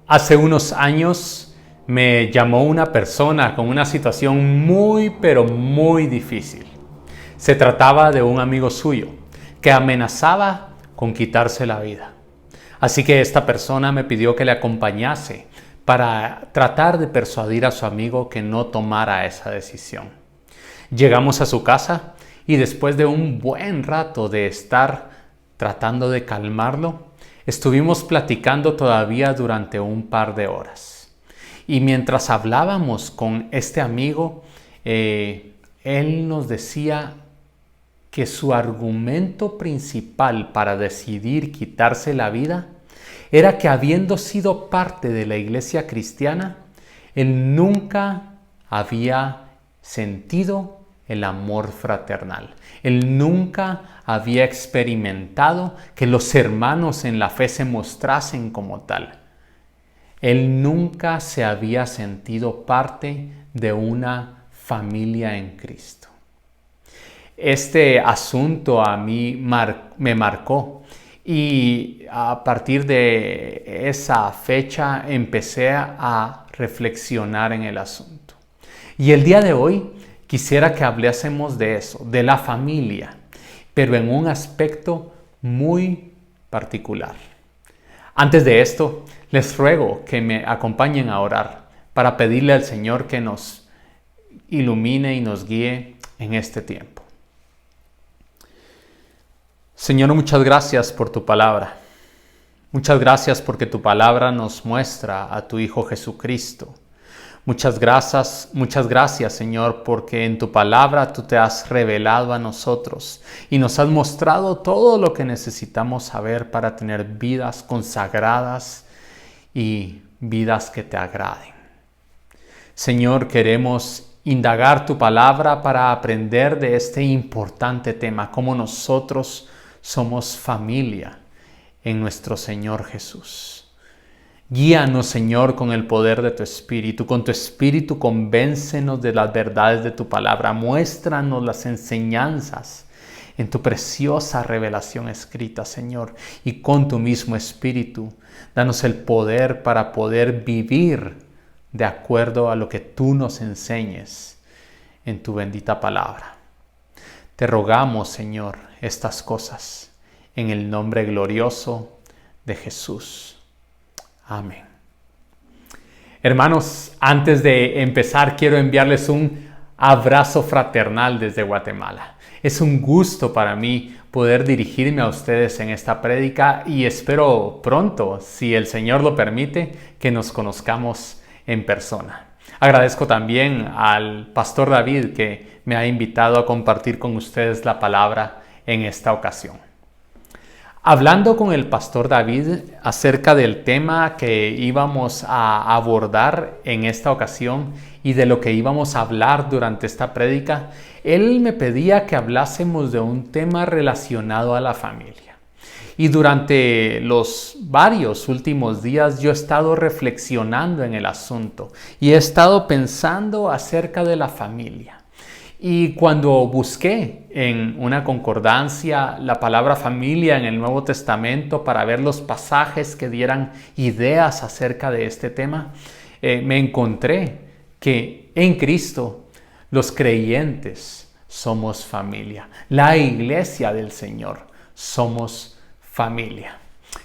Hace unos años me llamó una persona con una situación pero muy difícil. Se trataba de un amigo suyo que amenazaba con quitarse la vida. Así que esta persona me pidió que le acompañase para tratar de persuadir a su amigo que no tomara esa decisión. Llegamos a su casa y después de un buen rato de estar tratando de calmarlo, estuvimos platicando todavía durante un par de horas. Y mientras hablábamos con este amigo, él nos decía que su argumento principal para decidir quitarse la vida era que, habiendo sido parte de la iglesia cristiana, él nunca había sentido el amor fraternal. Él nunca había experimentado que los hermanos en la fe se mostrasen como tal. Él nunca se había sentido parte de una familia en Cristo. Este asunto a mí me marcó y a partir de esa fecha empecé a reflexionar en el asunto. Y el día de hoy quisiera que hablásemos de eso, de la familia, pero en un aspecto muy particular. Antes de esto, les ruego que me acompañen a orar para pedirle al Señor que nos ilumine y nos guíe en este tiempo. Señor, muchas gracias por tu palabra. Muchas gracias porque tu palabra nos muestra a tu Hijo Jesucristo. Muchas gracias, Señor, porque en tu palabra tú te has revelado a nosotros y nos has mostrado todo lo que necesitamos saber para tener vidas consagradas y vidas que te agraden. Señor, queremos indagar tu palabra para aprender de este importante tema, cómo nosotros somos familia en nuestro Señor Jesús. Guíanos, Señor, con el poder de tu Espíritu. Con tu Espíritu convéncenos de las verdades de tu palabra. Muéstranos las enseñanzas en tu preciosa revelación escrita, Señor. Y con tu mismo Espíritu, danos el poder para poder vivir de acuerdo a lo que tú nos enseñes en tu bendita palabra. Te rogamos, Señor, estas cosas en el nombre glorioso de Jesús. Amén. Hermanos, antes de empezar, quiero enviarles un abrazo fraternal desde Guatemala. Es un gusto para mí poder dirigirme a ustedes en esta prédica y espero pronto, si el Señor lo permite, que nos conozcamos en persona. Agradezco también al pastor David que me ha invitado a compartir con ustedes la palabra en esta ocasión. Hablando con el pastor David acerca del tema que íbamos a abordar en esta ocasión y de lo que íbamos a hablar durante esta prédica, él me pedía que hablásemos de un tema relacionado a la familia. Y durante los varios últimos días yo he estado reflexionando en el asunto y he estado pensando acerca de la familia. Y cuando busqué en una concordancia la palabra familia en el Nuevo Testamento para ver los pasajes que dieran ideas acerca de este tema, me encontré que en Cristo los creyentes somos familia. La iglesia del Señor somos familia.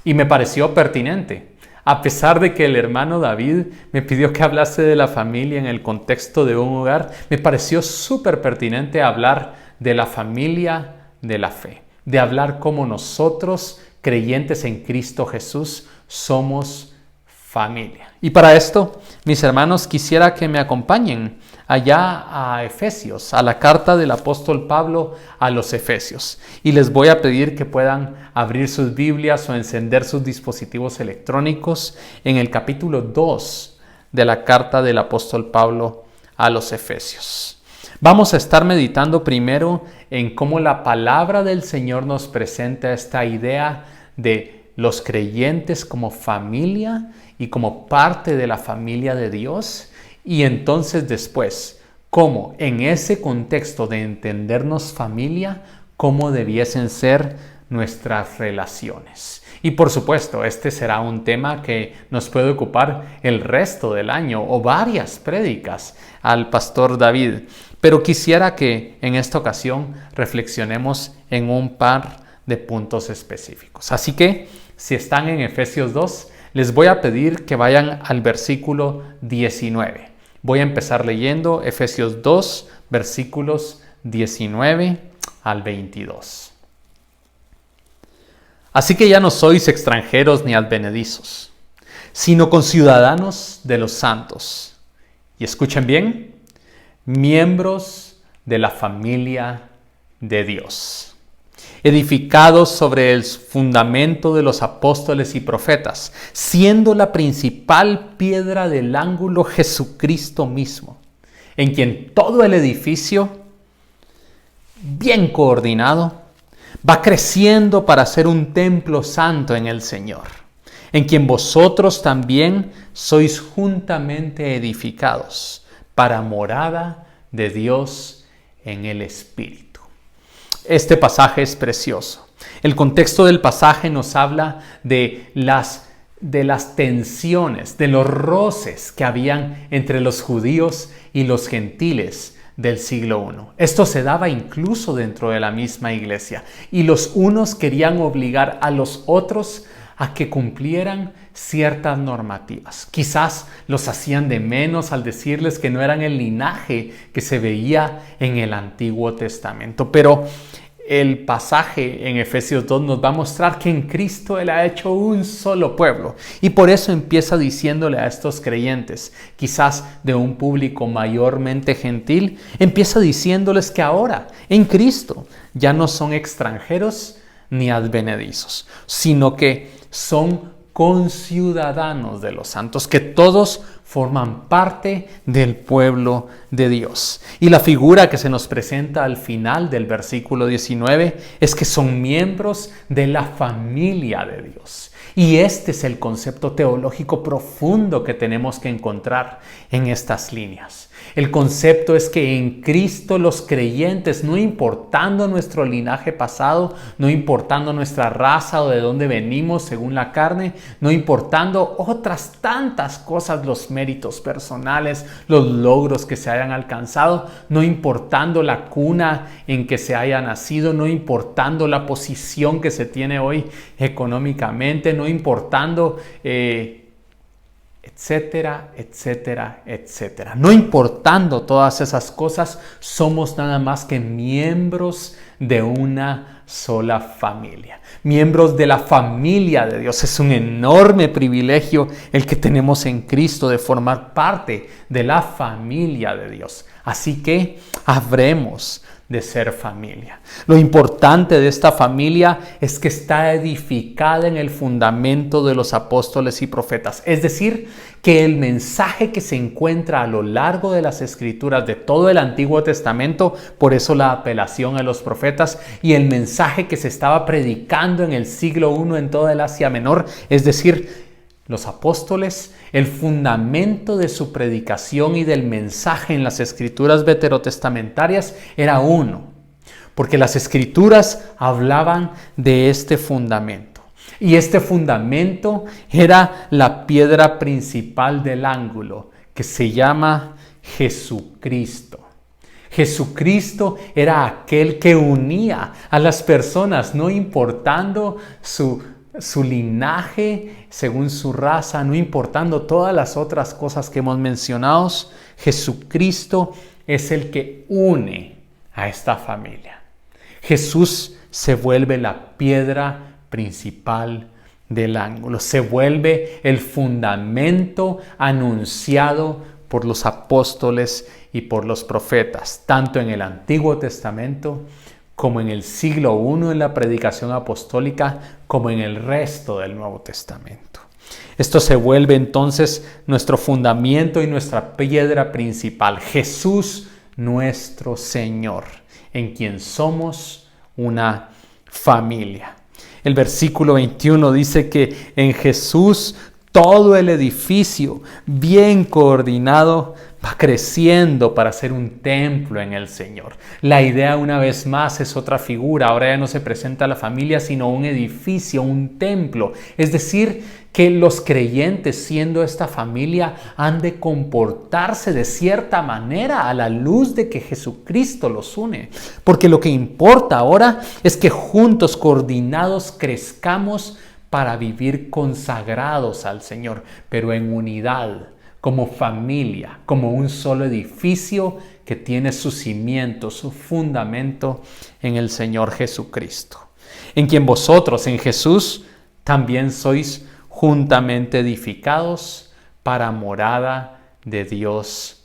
Y me pareció pertinente. A pesar de que el hermano David me pidió que hablase de la familia en el contexto de un hogar, me pareció súper pertinente hablar de la familia de la fe, de hablar cómo nosotros, creyentes en Cristo Jesús, somos familia. Y para esto, mis hermanos, quisiera que me acompañen allá a Efesios, a la carta del apóstol Pablo a los Efesios. Y les voy a pedir que puedan abrir sus Biblias o encender sus dispositivos electrónicos en el capítulo 2 de la carta del apóstol Pablo a los Efesios. Vamos a estar meditando primero en cómo la palabra del Señor nos presenta esta idea de los creyentes como familia y como parte de la familia de Dios. Y entonces después, cómo en ese contexto de entendernos familia, cómo debiesen ser nuestras relaciones. Y por supuesto, este será un tema que nos puede ocupar el resto del año o varias prédicas al pastor David. Pero quisiera que en esta ocasión reflexionemos en un par de puntos específicos. Así que, si están en Efesios 2, les voy a pedir que vayan al versículo 19. Voy a empezar leyendo Efesios 2, versículos 19 al 22. Así que ya no sois extranjeros ni advenedizos, sino conciudadanos de los santos. Y escuchen bien, miembros de la familia de Dios, edificados sobre el fundamento de los apóstoles y profetas, siendo la principal piedra del ángulo Jesucristo mismo, en quien todo el edificio, bien coordinado, va creciendo para ser un templo santo en el Señor, en quien vosotros también sois juntamente edificados para morada de Dios en el Espíritu. Este pasaje es precioso. El contexto del pasaje nos habla de las tensiones, de los roces que habían entre los judíos y los gentiles del siglo I. Esto se daba incluso dentro de la misma iglesia, y los unos querían obligar a los otros a que cumplieran ciertas normativas. Quizás los hacían de menos al decirles que no eran el linaje que se veía en el Antiguo Testamento. Pero el pasaje en Efesios 2 nos va a mostrar que en Cristo Él ha hecho un solo pueblo. Y por eso empieza diciéndole a estos creyentes, quizás de un público mayormente gentil, empieza diciéndoles que ahora en Cristo ya no son extranjeros ni advenedizos, sino que son conciudadanos de los santos, que todos forman parte del pueblo de Dios. Y la figura que se nos presenta al final del versículo 19 es que son miembros de la familia de Dios. Y este es el concepto teológico profundo que tenemos que encontrar en estas líneas. El concepto es que en Cristo los creyentes, no importando nuestro linaje pasado, no importando nuestra raza o de dónde venimos según la carne, no importando otras tantas cosas, los méritos personales, los logros que se hayan alcanzado, no importando la cuna en que se haya nacido, no importando la posición que se tiene hoy económicamente, no importando etcétera, etcétera, etcétera. No importando todas esas cosas, somos nada más que miembros de una sola familia. Miembros de la familia de Dios. Es un enorme privilegio el que tenemos en Cristo de formar parte de la familia de Dios. Así que habremos de ser familia. Lo importante de esta familia es que está edificada en el fundamento de los apóstoles y profetas. Es decir, que el mensaje que se encuentra a lo largo de las escrituras de todo el Antiguo Testamento, por eso la apelación a los profetas, y el mensaje que se estaba predicando en el siglo I en toda el Asia Menor, es decir, los apóstoles, el fundamento de su predicación y del mensaje en las escrituras veterotestamentarias era uno, porque las escrituras hablaban de este fundamento. Y este fundamento era la piedra principal del ángulo, que se llama Jesucristo. Jesucristo era aquel que unía a las personas, no importando su linaje, según su raza, no importando todas las otras cosas que hemos mencionado. Jesucristo es el que une a esta familia. Jesús se vuelve la piedra principal del ángulo, se vuelve el fundamento anunciado por los apóstoles y por los profetas, tanto en el Antiguo Testamento como en el siglo I en la predicación apostólica, como en el resto del Nuevo Testamento. Esto se vuelve entonces nuestro fundamento y nuestra piedra principal, Jesús nuestro Señor, en quien somos una familia. El versículo 21 dice que en Jesús todo el edificio, bien coordinado, va creciendo para ser un templo en el Señor. La idea, una vez más, es otra figura. Ahora ya no se presenta la familia, sino un edificio, un templo. Es decir, que los creyentes, siendo esta familia, han de comportarse de cierta manera a la luz de que Jesucristo los une. Porque lo que importa ahora es que juntos, coordinados, crezcamos para vivir consagrados al Señor, pero en unidad, como familia, como un solo edificio que tiene su cimiento, su fundamento en el Señor Jesucristo, en quien vosotros, en Jesús, también sois juntamente edificados para morada de Dios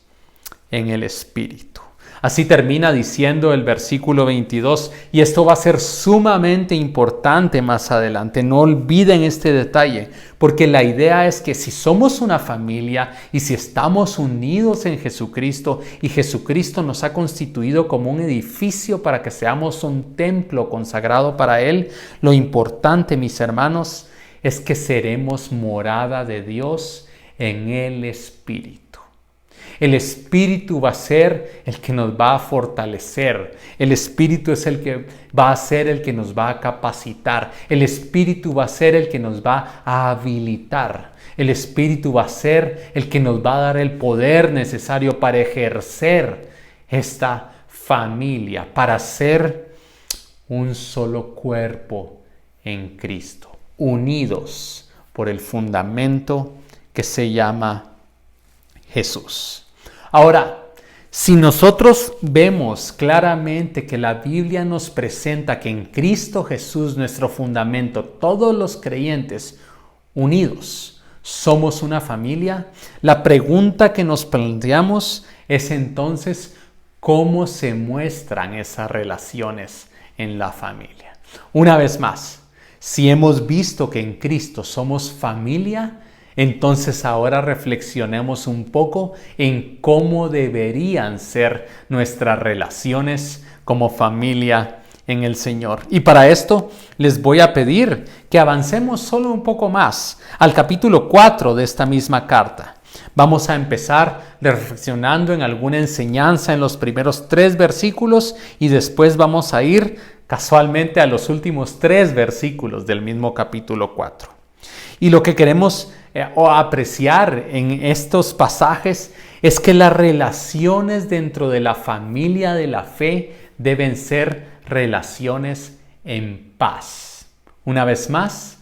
en el Espíritu. Así termina diciendo el versículo 22, y esto va a ser sumamente importante más adelante. No olviden este detalle, porque la idea es que si somos una familia y si estamos unidos en Jesucristo y Jesucristo nos ha constituido como un edificio para que seamos un templo consagrado para Él, lo importante, mis hermanos, es que seremos morada de Dios en el Espíritu. El Espíritu va a ser el que nos va a fortalecer. El Espíritu es el que va a ser el que nos va a capacitar. El Espíritu va a ser el que nos va a habilitar. El Espíritu va a ser el que nos va a dar el poder necesario para ejercer esta familia, para ser un solo cuerpo en Cristo, unidos por el fundamento que se llama Jesús. Ahora, si nosotros vemos claramente que la Biblia nos presenta que en Cristo Jesús, nuestro fundamento, todos los creyentes unidos somos una familia, la pregunta que nos planteamos es entonces, ¿cómo se muestran esas relaciones en la familia? Una vez más, si hemos visto que en Cristo somos familia, entonces ahora reflexionemos un poco en cómo deberían ser nuestras relaciones como familia en el Señor. Y para esto les voy a pedir que avancemos solo un poco más al capítulo 4 de esta misma carta. Vamos a empezar reflexionando en alguna enseñanza en los primeros 3 versículos y después vamos a ir casualmente a los últimos 3 versículos del mismo capítulo 4. Y lo que queremos apreciar en estos pasajes es que las relaciones dentro de la familia de la fe deben ser relaciones en paz. Una vez más,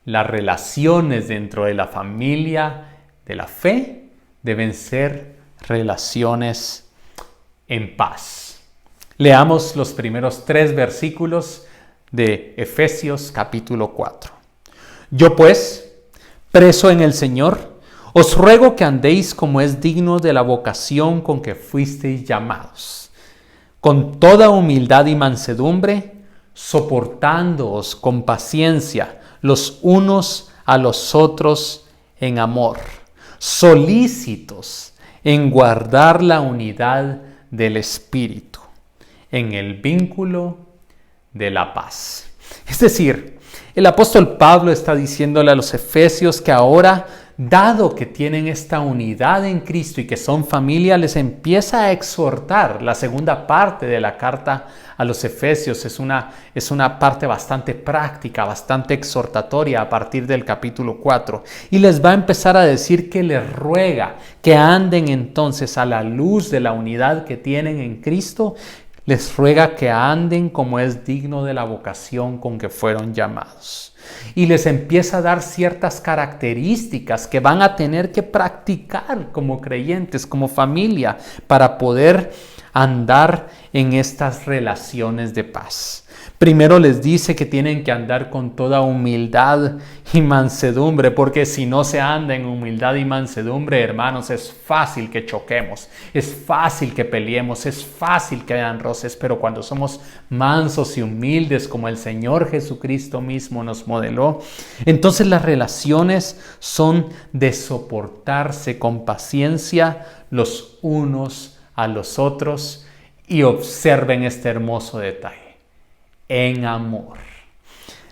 las relaciones dentro de la familia de la fe deben ser relaciones en paz. Leamos los primeros 3 versículos de Efesios capítulo 4. Yo pues, preso en el Señor, os ruego que andéis como es digno de la vocación con que fuisteis llamados, con toda humildad y mansedumbre, soportándoos con paciencia los unos a los otros en amor, solícitos en guardar la unidad del Espíritu, en el vínculo de la paz. Es decir, el apóstol Pablo está diciéndole a los efesios que ahora, dado que tienen esta unidad en Cristo y que son familia, les empieza a exhortar. La segunda parte de la carta a los efesios es una parte bastante práctica, bastante exhortatoria a partir del capítulo 4. Y les va a empezar a decir que les ruega que anden entonces a la luz de la unidad que tienen en Cristo. Les ruega que anden como es digno de la vocación con que fueron llamados. Y les empieza a dar ciertas características que van a tener que practicar como creyentes, como familia, para poder andar en estas relaciones de paz. Primero les dice que tienen que andar con toda humildad y mansedumbre, porque si no se anda en humildad y mansedumbre, hermanos, es fácil que choquemos, es fácil que peleemos, es fácil que hayan roces, pero cuando somos mansos y humildes como el Señor Jesucristo mismo nos modeló, entonces las relaciones son de soportarse con paciencia los unos a los otros. Y observen este hermoso detalle: en amor.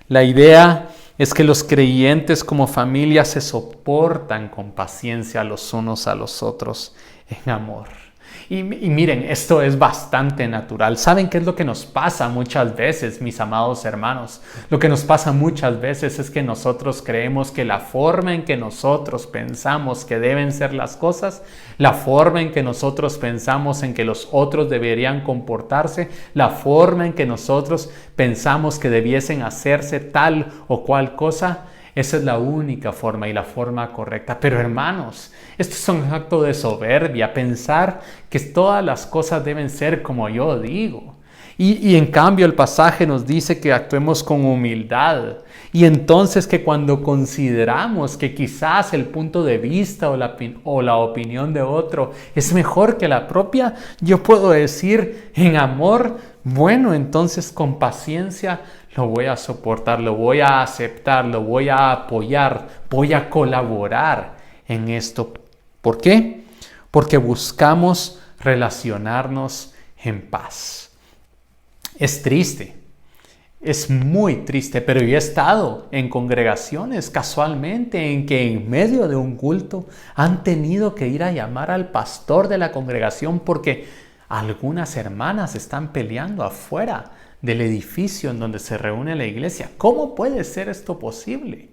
La idea es que los creyentes como familia se soportan con paciencia los unos a los otros en amor. Y miren, esto es bastante natural. ¿Saben qué es lo que nos pasa muchas veces, mis amados hermanos? Lo que nos pasa muchas veces es que nosotros creemos que la forma en que nosotros pensamos que deben ser las cosas, la forma en que nosotros pensamos en que los otros deberían comportarse, la forma en que nosotros pensamos que debiesen hacerse tal o cual cosa, esa es la única forma y la forma correcta. Pero hermanos, esto es un acto de soberbia, pensar que todas las cosas deben ser como yo digo. Y en cambio el pasaje nos dice que actuemos con humildad. Y entonces que cuando consideramos que quizás el punto de vista o la opinión de otro es mejor que la propia, yo puedo decir en amor, bueno, entonces con paciencia lo voy a soportar, lo voy a aceptar, lo voy a apoyar, voy a colaborar en esto. ¿Por qué? Porque buscamos relacionarnos en paz. Es triste, es muy triste, pero yo he estado en congregaciones casualmente en que en medio de un culto han tenido que ir a llamar al pastor de la congregación porque algunas hermanas están peleando afuera del edificio en donde se reúne la iglesia. ¿Cómo puede ser esto posible?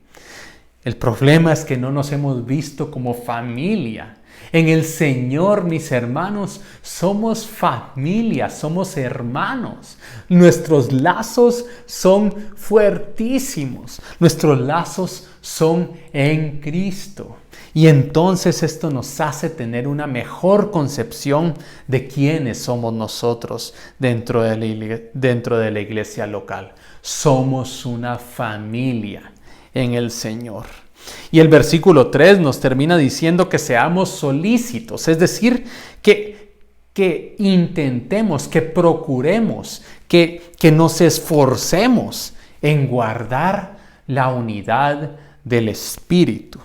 El problema es que no nos hemos visto como familia. En el Señor, mis hermanos, somos familia, somos hermanos. Nuestros lazos son fuertísimos. Nuestros lazos son en Cristo. Y entonces esto nos hace tener una mejor concepción de quiénes somos nosotros dentro de la iglesia local. Somos una familia en el Señor. Y el versículo 3 nos termina diciendo que seamos solícitos, es decir, que intentemos, que procuremos, que nos esforcemos en guardar la unidad del Espíritu.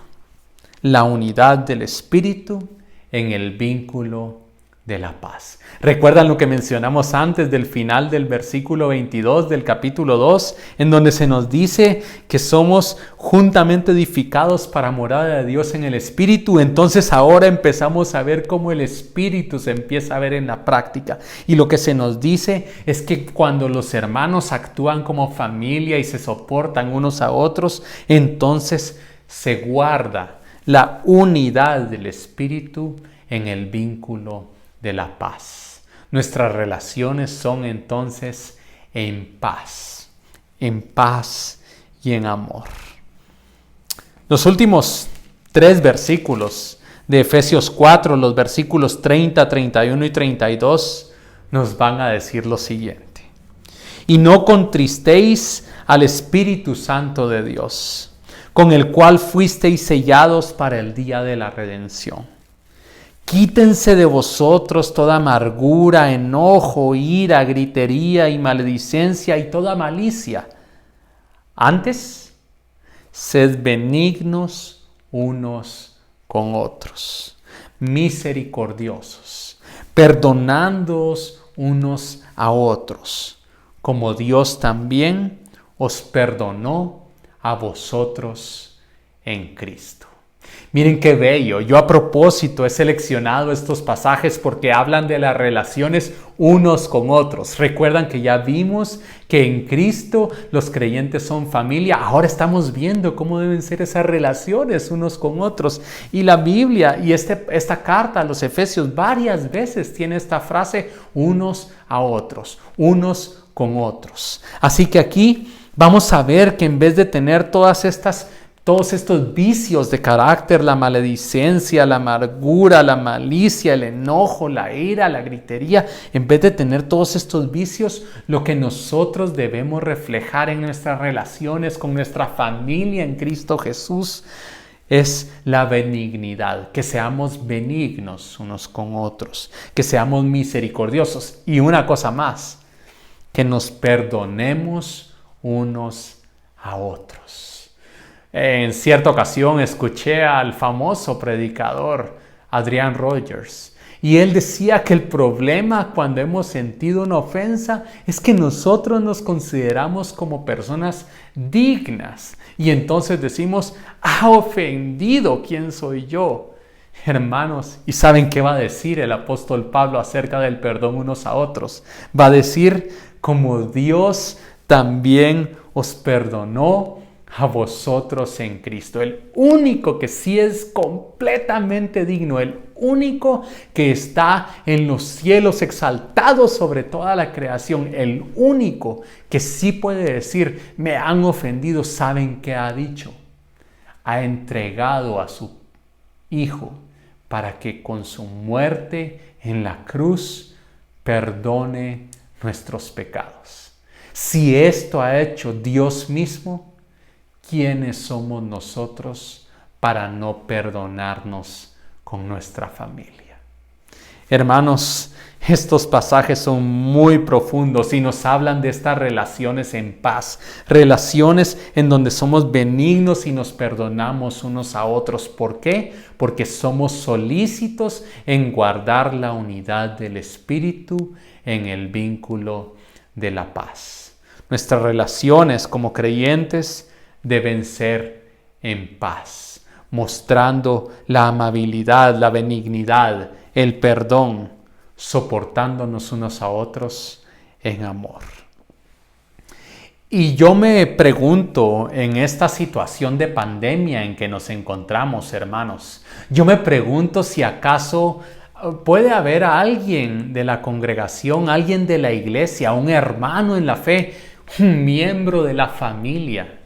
La unidad del Espíritu en el vínculo de la paz. ¿Recuerdan lo que mencionamos antes del final del versículo 22 del capítulo 2, en donde se nos dice que somos juntamente edificados para morada de Dios en el Espíritu? Entonces ahora empezamos a ver cómo el Espíritu se empieza a ver en la práctica. Y lo que se nos dice es que cuando los hermanos actúan como familia y se soportan unos a otros, entonces se guarda la unidad del Espíritu en el vínculo de la paz. Nuestras relaciones son entonces en paz y en amor. Los últimos 3 versículos de Efesios 4, los versículos 30, 31 y 32, nos van a decir lo siguiente: y no contristéis al Espíritu Santo de Dios, con el cual fuisteis sellados para el día de la redención. Quítense de vosotros toda amargura, enojo, ira, gritería y maledicencia y toda malicia. Antes, sed benignos unos con otros, misericordiosos, perdonándoos unos a otros, como Dios también os perdonó a vosotros en Cristo. Miren qué bello. Yo a propósito he seleccionado estos pasajes porque hablan de las relaciones unos con otros. Recuerdan que ya vimos que en Cristo los creyentes son familia. Ahora estamos viendo cómo deben ser esas relaciones unos con otros. Y la Biblia y esta carta a los Efesios varias veces tiene esta frase: unos a otros, unos con otros. Así que aquí vamos a ver que en vez de tener todos estos vicios de carácter, la maledicencia, la amargura, la malicia, el enojo, la ira, la gritería, en vez de tener todos estos vicios, lo que nosotros debemos reflejar en nuestras relaciones con nuestra familia en Cristo Jesús es la benignidad, que seamos benignos unos con otros, que seamos misericordiosos y una cosa más, que nos perdonemos unos a otros. En cierta ocasión escuché al famoso predicador Adrian Rogers Y él decía que el problema cuando hemos sentido una ofensa es que nosotros nos consideramos como personas dignas. Y entonces decimos, ha ofendido, ¿quién soy yo? Hermanos, ¿y saben qué va a decir el apóstol Pablo acerca del perdón unos a otros? Va a decir, como Dios también os perdonó a vosotros en Cristo. El único que sí es completamente digno, el único que está en los cielos exaltado sobre toda la creación, el único que sí puede decir, me han ofendido, ¿saben qué ha dicho? Ha entregado a su Hijo para que con su muerte en la cruz perdone nuestros pecados. Si esto ha hecho Dios mismo, ¿quiénes somos nosotros para no perdonarnos con nuestra familia? Hermanos, estos pasajes son muy profundos y nos hablan de estas relaciones en paz, relaciones en donde somos benignos y nos perdonamos unos a otros. ¿Por qué? Porque somos solícitos en guardar la unidad del Espíritu en el vínculo de la paz. Nuestras relaciones como creyentes deben ser en paz, mostrando la amabilidad, la benignidad, el perdón, soportándonos unos a otros en amor. Y yo me pregunto, en esta situación de pandemia en que nos encontramos, hermanos, yo me pregunto si acaso puede haber alguien de la congregación, alguien de la iglesia, un hermano en la fe, un miembro de la familia,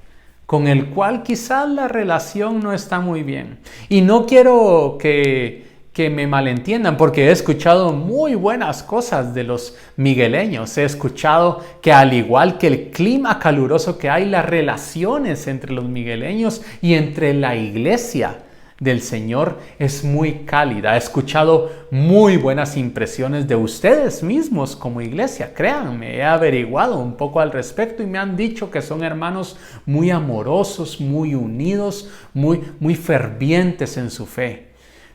con el cual quizás la relación no está muy bien. Y no quiero que me malentiendan, porque he escuchado muy buenas cosas de los migueleños. He escuchado que al igual que el clima caluroso que hay, las relaciones entre los migueleños y entre la iglesia del Señor es muy cálida. He escuchado muy buenas impresiones de ustedes mismos como iglesia. Créanme, he averiguado un poco al respecto y me han dicho que son hermanos muy amorosos, muy unidos, muy fervientes en su fe.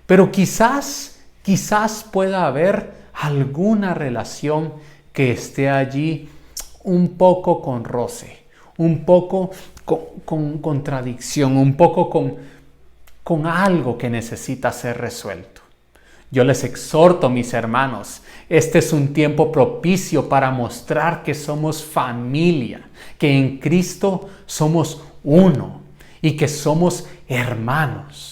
Pero quizás pueda haber alguna relación que esté allí un poco con roce, un poco con contradicción, un poco con algo que necesita ser resuelto. Yo les exhorto, mis hermanos, este es un tiempo propicio para mostrar que somos familia, que en Cristo somos uno y que somos hermanos.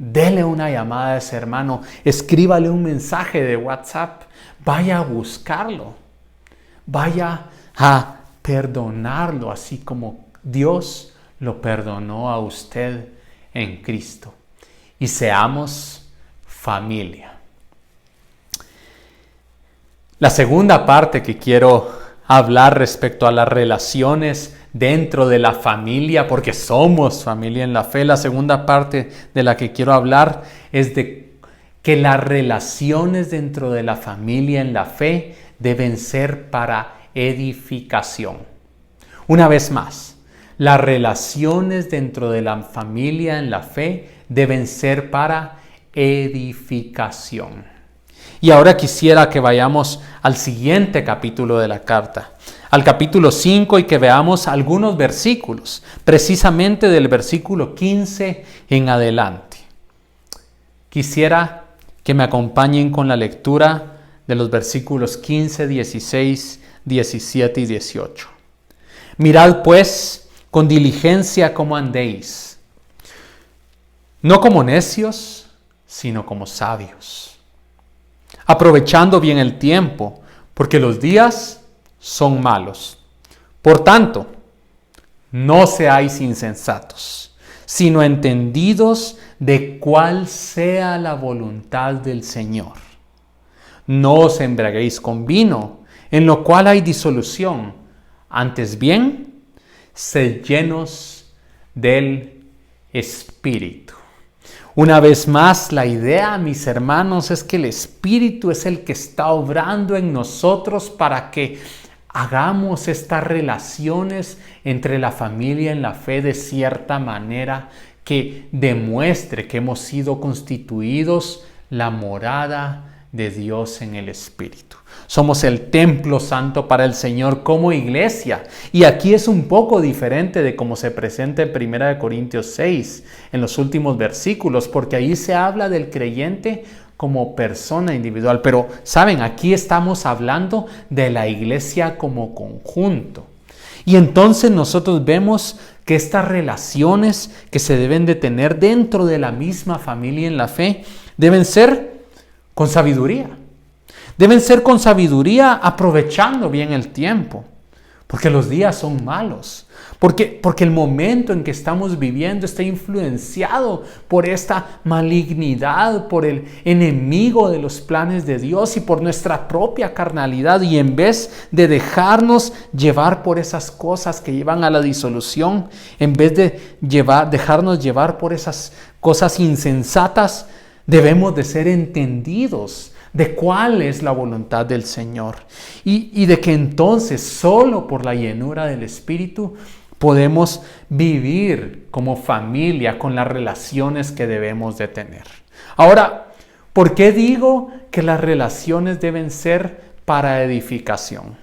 Dele una llamada a ese hermano, escríbale un mensaje de WhatsApp, vaya a buscarlo, vaya a perdonarlo, así como Dios lo perdonó a usted en Cristo. Y seamos familia. La segunda parte que quiero hablar respecto a las relaciones dentro de la familia, porque somos familia en la fe. La segunda parte de la que quiero hablar es de que las relaciones dentro de la familia en la fe deben ser para edificación. Una vez más, las relaciones dentro de la familia en la fe deben ser para edificación. Y ahora quisiera que vayamos al siguiente capítulo de la carta, al capítulo 5, y que veamos algunos versículos, precisamente del versículo 15 en adelante. Quisiera que me acompañen con la lectura de los versículos 15, 16, 17 y 18. Mirad pues con diligencia cómo andéis, no como necios, sino como sabios, aprovechando bien el tiempo, porque los días son malos. Por tanto, no seáis insensatos, sino entendidos de cuál sea la voluntad del Señor. No os embriaguéis con vino, en lo cual hay disolución, antes bien, sed llenos del Espíritu. Una vez más, la idea, mis hermanos, es que el Espíritu es el que está obrando en nosotros para que hagamos estas relaciones entre la familia en la fe de cierta manera que demuestre que hemos sido constituidos la morada de Dios en el Espíritu. Somos el templo santo para el Señor como iglesia. Y aquí es un poco diferente de cómo se presenta en 1 Corintios 6, en los últimos versículos, porque ahí se habla del creyente como persona individual. Pero, ¿saben? Aquí estamos hablando de la iglesia como conjunto. Y entonces nosotros vemos que estas relaciones que se deben de tener dentro de la misma familia en la fe deben ser con sabiduría. Deben ser con sabiduría, aprovechando bien el tiempo, porque los días son malos, porque el momento en que estamos viviendo está influenciado por esta malignidad, por el enemigo de los planes de Dios y por nuestra propia carnalidad. Y en vez de dejarnos llevar por esas cosas que llevan a la disolución, en vez de dejarnos llevar por esas cosas insensatas, debemos de ser entendidos de cuál es la voluntad del Señor y de que entonces solo por la llenura del Espíritu podemos vivir como familia con las relaciones que debemos de tener. Ahora, ¿por qué digo que las relaciones deben ser para edificación?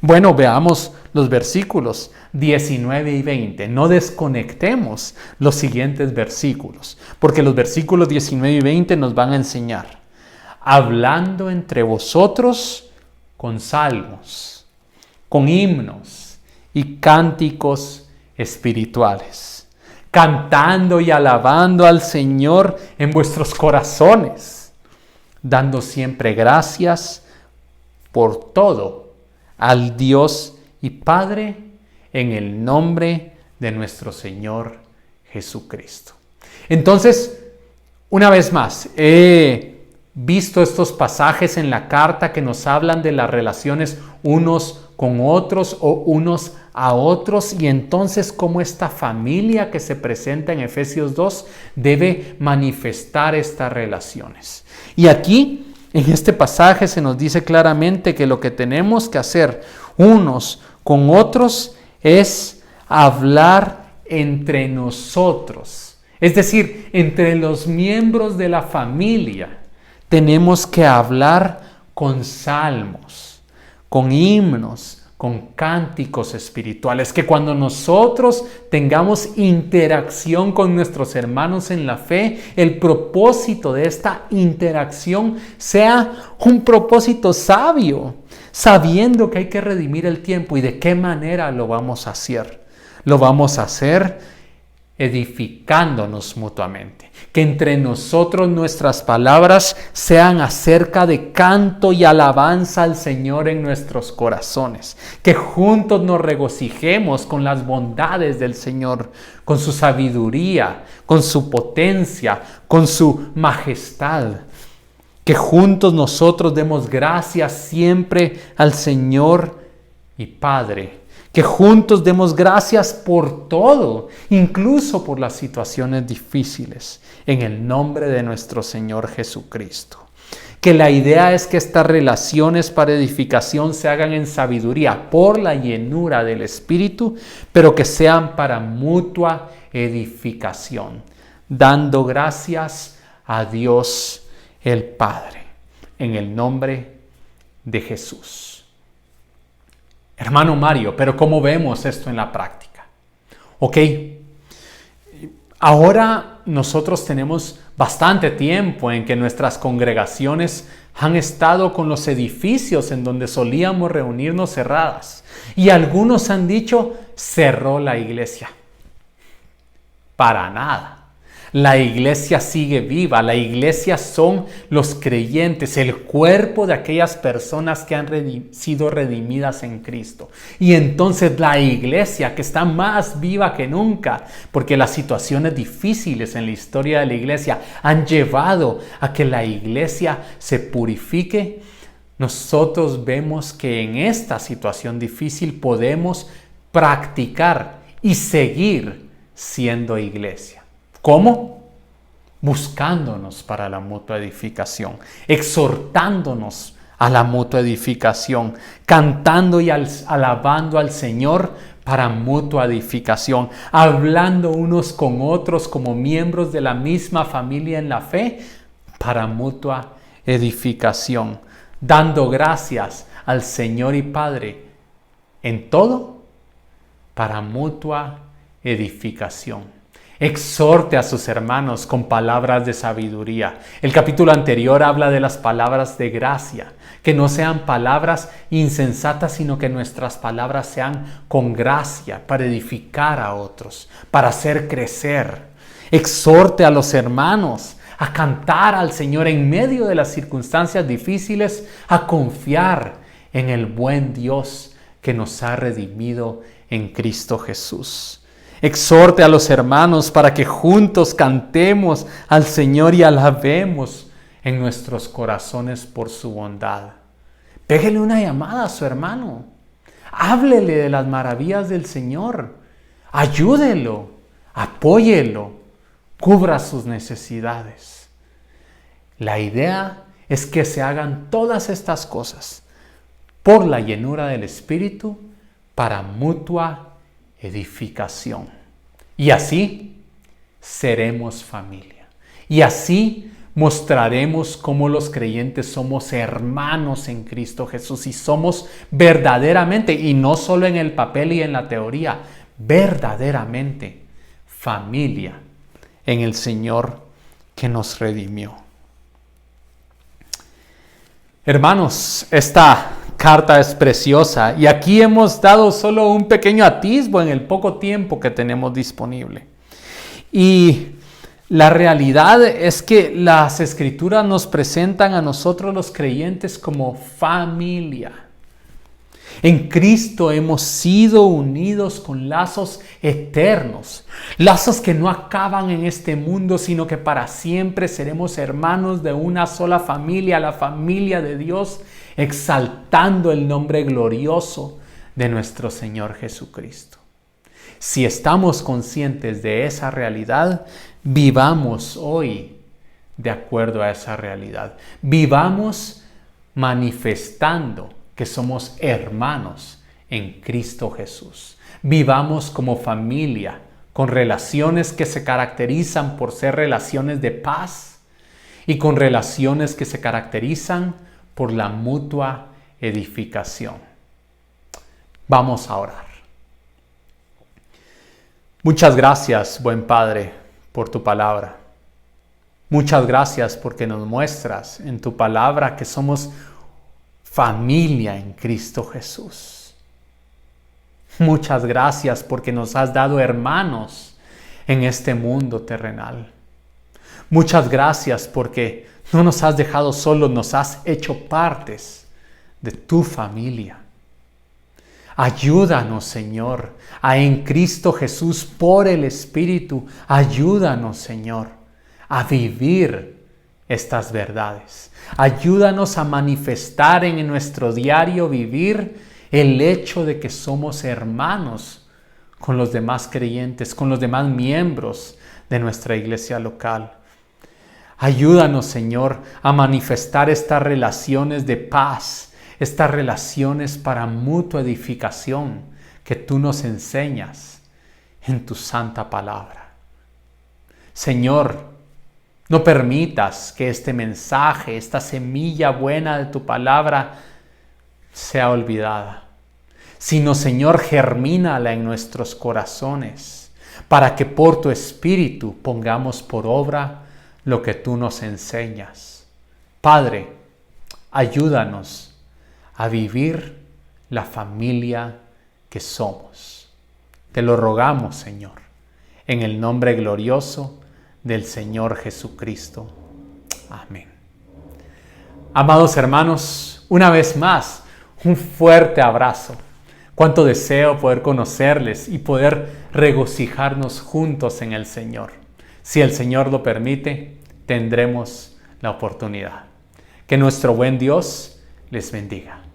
Bueno, veamos los versículos 19 y 20. No desconectemos los siguientes versículos, porque los versículos 19 y 20 nos van a enseñar. Hablando entre vosotros con salmos, con himnos y cánticos espirituales, cantando y alabando al Señor en vuestros corazones, dando siempre gracias por todo al Dios y Padre en el nombre de nuestro Señor Jesucristo. Entonces, una vez más, visto estos pasajes en la carta que nos hablan de las relaciones unos con otros o unos a otros, y entonces cómo esta familia que se presenta en Efesios 2 debe manifestar estas relaciones. Y aquí en este pasaje se nos dice claramente que lo que tenemos que hacer unos con otros es hablar entre nosotros, es decir, entre los miembros de la familia. Tenemos que hablar con salmos, con himnos, con cánticos espirituales, que cuando nosotros tengamos interacción con nuestros hermanos en la fe, el propósito de esta interacción sea un propósito sabio, sabiendo que hay que redimir el tiempo. ¿Y de qué manera lo vamos a hacer? Lo vamos a hacer edificándonos mutuamente. Que entre nosotros nuestras palabras sean acerca de canto y alabanza al Señor en nuestros corazones. Que juntos nos regocijemos con las bondades del Señor, con su sabiduría, con su potencia, con su majestad. Que juntos nosotros demos gracias siempre al Señor y Padre. Que juntos demos gracias por todo, incluso por las situaciones difíciles, en el nombre de nuestro Señor Jesucristo. Que la idea es que estas relaciones para edificación se hagan en sabiduría por la llenura del Espíritu, pero que sean para mutua edificación, dando gracias a Dios el Padre, en el nombre de Jesús. Hermano Mario, pero ¿cómo vemos esto en la práctica? Ok, ahora nosotros tenemos bastante tiempo en que nuestras congregaciones han estado con los edificios en donde solíamos reunirnos cerradas. Y algunos han dicho, cerró la iglesia. Para nada. La iglesia sigue viva, la iglesia son los creyentes, el cuerpo de aquellas personas que han sido redimidas en Cristo. Y entonces la iglesia que está más viva que nunca, porque las situaciones difíciles en la historia de la iglesia han llevado a que la iglesia se purifique. Nosotros vemos que en esta situación difícil podemos practicar y seguir siendo iglesia. ¿Cómo? Buscándonos para la mutua edificación, exhortándonos a la mutua edificación, cantando y alabando al Señor para mutua edificación, hablando unos con otros como miembros de la misma familia en la fe para mutua edificación, dando gracias al Señor y Padre en todo para mutua edificación. Exhorte a sus hermanos con palabras de sabiduría. El capítulo anterior habla de las palabras de gracia, que no sean palabras insensatas, sino que nuestras palabras sean con gracia para edificar a otros, para hacer crecer. Exhorte a los hermanos a cantar al Señor en medio de las circunstancias difíciles, a confiar en el buen Dios que nos ha redimido en Cristo Jesús. Exhorte a los hermanos para que juntos cantemos al Señor y alabemos en nuestros corazones por su bondad. Pégale una llamada a su hermano. Háblele de las maravillas del Señor. Ayúdelo, apóyelo, cubra sus necesidades. La idea es que se hagan todas estas cosas por la llenura del Espíritu para mutua edificación. Y así seremos familia. Y así mostraremos cómo los creyentes somos hermanos en Cristo Jesús y somos verdaderamente, y no solo en el papel y en la teoría, verdaderamente familia en el Señor que nos redimió. Hermanos, esta carta es preciosa y aquí hemos dado solo un pequeño atisbo en el poco tiempo que tenemos disponible. Y la realidad es que las Escrituras nos presentan a nosotros los creyentes como familia. En Cristo hemos sido unidos con lazos eternos, lazos que no acaban en este mundo, sino que para siempre seremos hermanos de una sola familia, la familia de Dios, exaltando el nombre glorioso de nuestro Señor Jesucristo. Si estamos conscientes de esa realidad, vivamos hoy de acuerdo a esa realidad. Vivamos manifestando que somos hermanos en Cristo Jesús. Vivamos como familia, con relaciones que se caracterizan por ser relaciones de paz y con relaciones que se caracterizan por la mutua edificación. Vamos a orar. Muchas gracias, buen Padre, por tu palabra. Muchas gracias porque nos muestras en tu palabra que somos familia en Cristo Jesús. Muchas gracias porque nos has dado hermanos en este mundo terrenal. Muchas gracias porque no nos has dejado solos, nos has hecho partes de tu familia. Ayúdanos, Señor, a en Cristo Jesús por el Espíritu. Ayúdanos, Señor, a vivir estas verdades. Ayúdanos a manifestar en nuestro diario vivir el hecho de que somos hermanos con los demás creyentes, con los demás miembros de nuestra iglesia local. Ayúdanos, Señor, a manifestar estas relaciones de paz, estas relaciones para mutua edificación que tú nos enseñas en tu santa palabra. Señor, no permitas que este mensaje, esta semilla buena de tu palabra sea olvidada, sino, Señor, germínala en nuestros corazones para que por tu Espíritu pongamos por obra lo que tú nos enseñas. Padre, ayúdanos a vivir la familia que somos. Te lo rogamos, Señor, en el nombre glorioso del Señor Jesucristo. Amén. Amados hermanos, una vez más, un fuerte abrazo. Cuánto deseo poder conocerles y poder regocijarnos juntos en el Señor. Si el Señor lo permite, tendremos la oportunidad. Que nuestro buen Dios les bendiga.